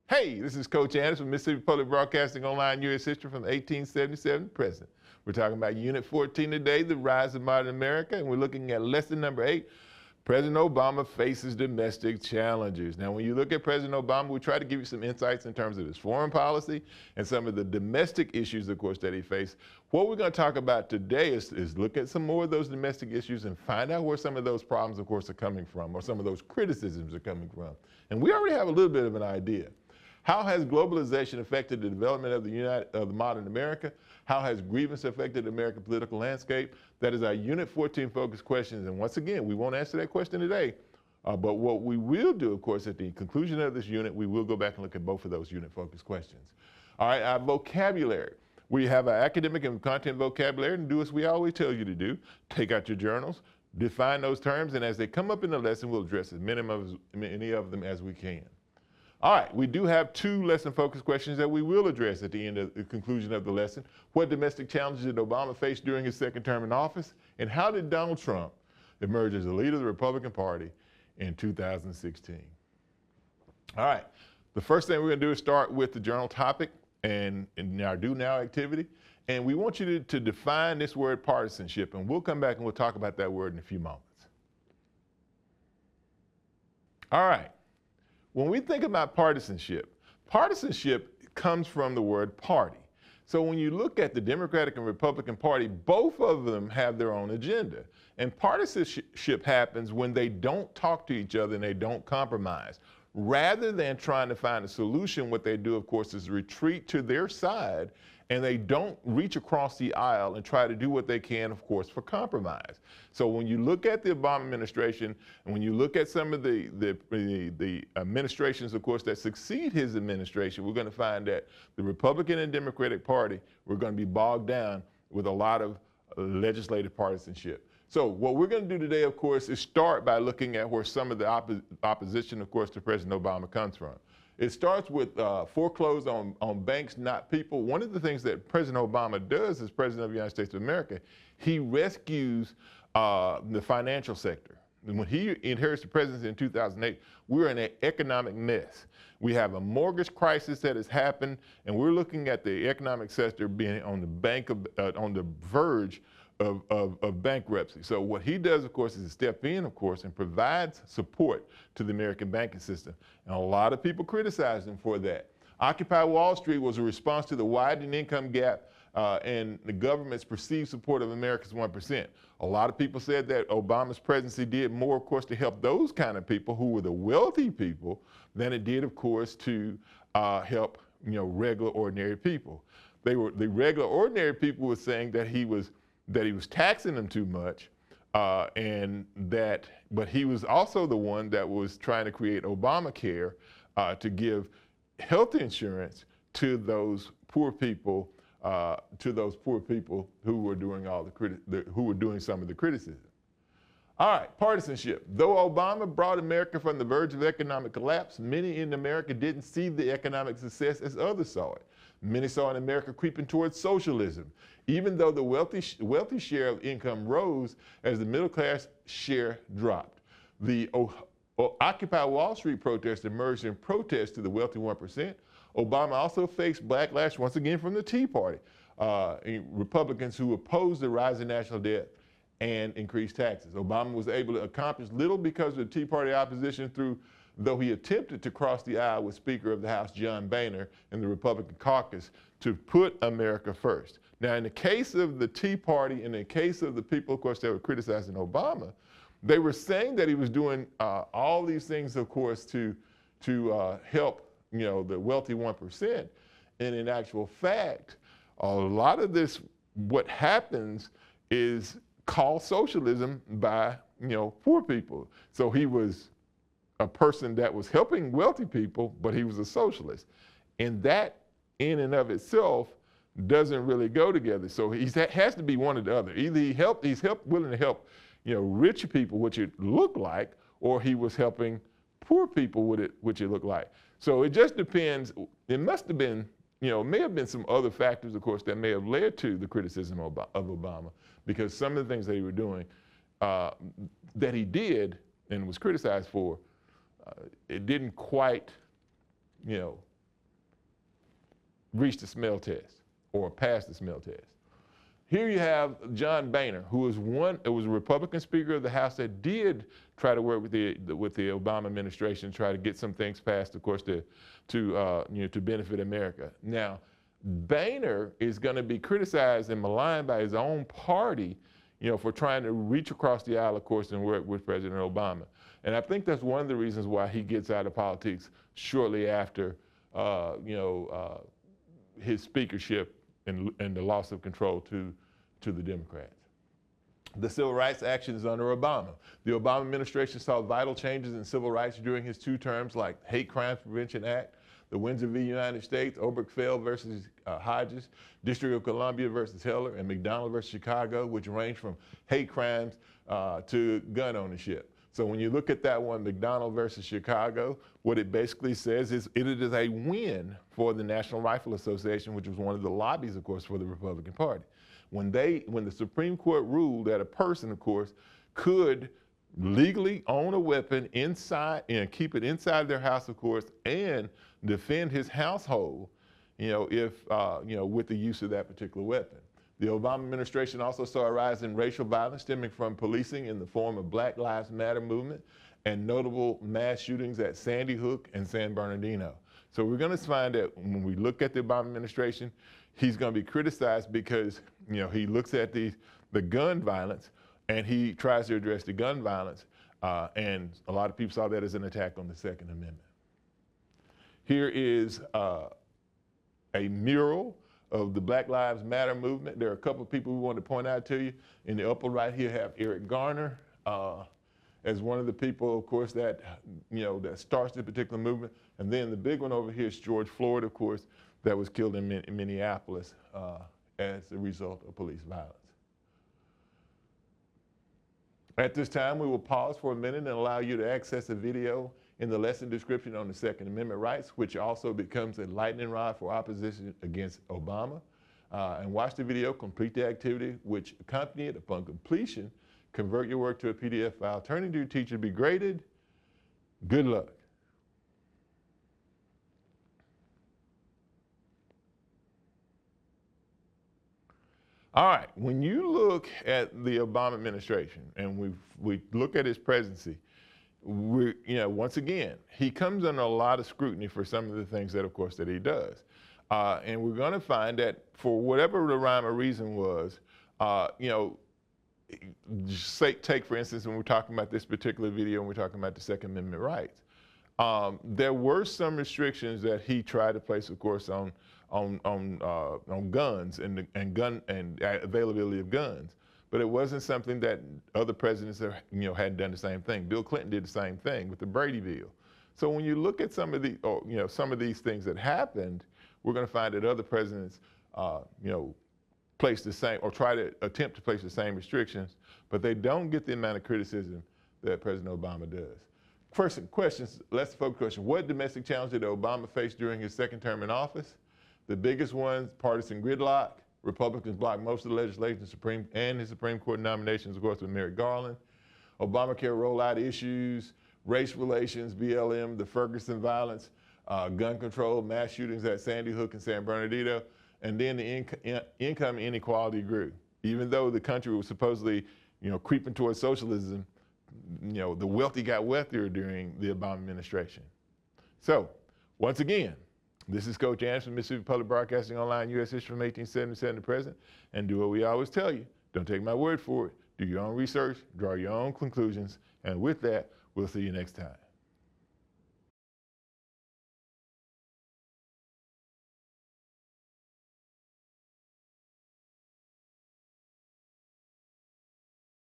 Hey, this is Coach Anderson from Mississippi Public Broadcasting Online U.S. History from 1877 to present. We're talking about Unit 14 today, the rise of modern America, and we're looking at lesson number 8. President Obama faces domestic challenges. Now, when you look at President Obama, we try to give you some insights in terms of his foreign policy and some of the domestic issues, of course, that he faced. What we're going to talk about today is look at some more of those domestic issues and find out where some of those problems, of course, are coming from, or some of those criticisms are coming from. And we already have a little bit of an idea. How has globalization affected the development of the modern America? How has grievance affected the American political landscape? That is our Unit 14 focus questions. And once again, we won't answer that question today. But what we will do, of course, at the conclusion of this unit, we will go back and look at both of those unit focus questions. All right, our vocabulary. We have our academic and content vocabulary, and do as we always tell you to do. Take out your journals, define those terms, and as they come up in the lesson, we'll address as many of them as we can. All right, we do have 2 lesson focus questions that we will address at the end of the conclusion of the lesson. What domestic challenges did Obama face during his second term in office? And how did Donald Trump emerge as the leader of the Republican Party in 2016? All right, the first thing we're gonna do is start with the journal topic and our do now activity. And we want you to define this word partisanship, and we'll come back and we'll talk about that word in a few moments. All right. When we think about partisanship comes from the word party. So when you look at the Democratic and Republican Party, both of them have their own agenda. And partisanship happens when they don't talk to each other and they don't compromise. Rather than trying to find a solution, what they do, of course, is retreat to their side, and they don't reach across the aisle and try to do what they can, of course, for compromise. So when you look at the Obama administration, and when you look at some of the administrations, of course, that succeed his administration, we're going to find that the Republican and Democratic Party, we're going to be bogged down with a lot of legislative partisanship. So what we're going to do today, of course, is start by looking at where some of the opposition, of course, to President Obama comes from. It starts with foreclose on banks, not people. One of the things that President Obama does as President of the United States of America, he rescues the financial sector. And when he inherits the presidency in 2008, we're in an economic mess. We have a mortgage crisis that has happened, and we're looking at the economic sector being on the verge of bankruptcy. So what he does, of course, is to step in, of course, and provides support to the American banking system. And a lot of people criticize him for that. Occupy Wall Street was a response to the widening income gap and the government's perceived support of America's 1%. A lot of people said that Obama's presidency did more, of course, to help those kind of people who were the wealthy people than it did, of course, to help, regular, ordinary people. The regular, ordinary people were saying that he was taxing them too much, but he was also the one that was trying to create Obamacare to give health insurance to those poor people, who were doing some of the criticism. All right, partisanship. Though Obama brought America from the verge of economic collapse, many in America didn't see the economic success as others saw it. Many saw in America creeping towards socialism, even though the wealthy share of income rose as the middle class share dropped. The Occupy Wall Street protest emerged in protest to the wealthy 1%. Obama also faced backlash once again from the Tea Party, Republicans who opposed the rise in national debt and increased taxes. Obama was able to accomplish little because of the Tea Party opposition though he attempted to cross the aisle with Speaker of the House John Boehner in the Republican caucus to put America first. Now, in the case of the Tea Party, in the case of the people, of course, that were criticizing Obama, they were saying that he was doing all these things, of course, to help, the wealthy 1%. And in actual fact, a lot of this, what happens is called socialism by, poor people. So he was a person that was helping wealthy people, but he was a socialist. And that in and of itself doesn't really go together. So he has to be one or the other. Either he's willing to help, rich people, which it looked like, or he was helping poor people with it, which it looked like. So it just depends. It must have been, may have been some other factors, of course, that may have led to the criticism of Obama, because some of the things that he was doing, that he did and was criticized for, it didn't quite, reach the smell test or pass the smell test. Here you have John Boehner, who was a Republican Speaker of the House that did try to work with the Obama administration, try to get some things passed, of course, to benefit America. Now, Boehner is going to be criticized and maligned by his own party, for trying to reach across the aisle, of course, and work with President Obama. And I think that's one of the reasons why he gets out of politics shortly after, his speakership and the loss of control to the Democrats. The civil rights actions under Obama. The Obama administration saw vital changes in civil rights during his 2 terms, like Hate Crimes Prevention Act, the Windsor v. United States, Obergefell versus Hodges, District of Columbia versus Heller, and McDonald versus Chicago, which ranged from hate crimes to gun ownership. So when you look at that one, McDonald versus Chicago, what it basically says is it is a win for the National Rifle Association, which was one of the lobbies, of course, for the Republican Party. When the Supreme Court ruled that a person, of course, could legally own a weapon inside and keep it inside their house, of course, and defend his household, with the use of that particular weapon. The Obama administration also saw a rise in racial violence stemming from policing in the form of Black Lives Matter movement and notable mass shootings at Sandy Hook and San Bernardino. So we're going to find that when we look at the Obama administration, he's going to be criticized because, he looks at the gun violence and he tries to address the gun violence, and a lot of people saw that as an attack on the Second Amendment. Here is a mural of the Black Lives Matter movement. There are a couple of people we want to point out to you. In the upper right here have Eric Garner as one of the people, of course, that that starts the particular movement. And then the big one over here is George Floyd, of course, that was killed in Minneapolis as a result of police violence. At this time, we will pause for a minute and allow you to access a video in the lesson description on the Second Amendment rights, which also becomes a lightning rod for opposition against Obama. And watch the video, complete the activity, which accompany it. Upon completion, convert your work to a PDF file, turn it to your teacher to be graded. Good luck. All right, when you look at the Obama administration and we look at his presidency, once again, he comes under a lot of scrutiny for some of the things that, of course, that he does. And we're going to find that for whatever the rhyme or reason was, take, for instance, when we're talking about this particular video and we're talking about the Second Amendment rights, there were some restrictions that he tried to place, of course, on guns and availability of guns. But it wasn't something that other presidents hadn't done the same thing. Bill Clinton did the same thing with the Brady bill. So when you look at some of these things that happened, we're going to find that other presidents, place the same or try to attempt to place the same restrictions, but they don't get the amount of criticism that President Obama does. First questions, let's focus question. What domestic challenge did Obama face during his second term in office? The biggest ones, partisan gridlock. Republicans blocked most of the legislation, his Supreme Court nominations, of course, with Merrick Garland. Obamacare rollout issues, race relations, BLM, the Ferguson violence, gun control, mass shootings at Sandy Hook and San Bernardino, and then the income inequality grew. Even though the country was supposedly, creeping towards socialism, the wealthy got wealthier during the Obama administration. So, once again, this is Coach Anderson, Mississippi Public Broadcasting Online, U.S. History from 1877 to present. And do what we always tell you. Don't take my word for it. Do your own research, draw your own conclusions. And with that, we'll see you next time.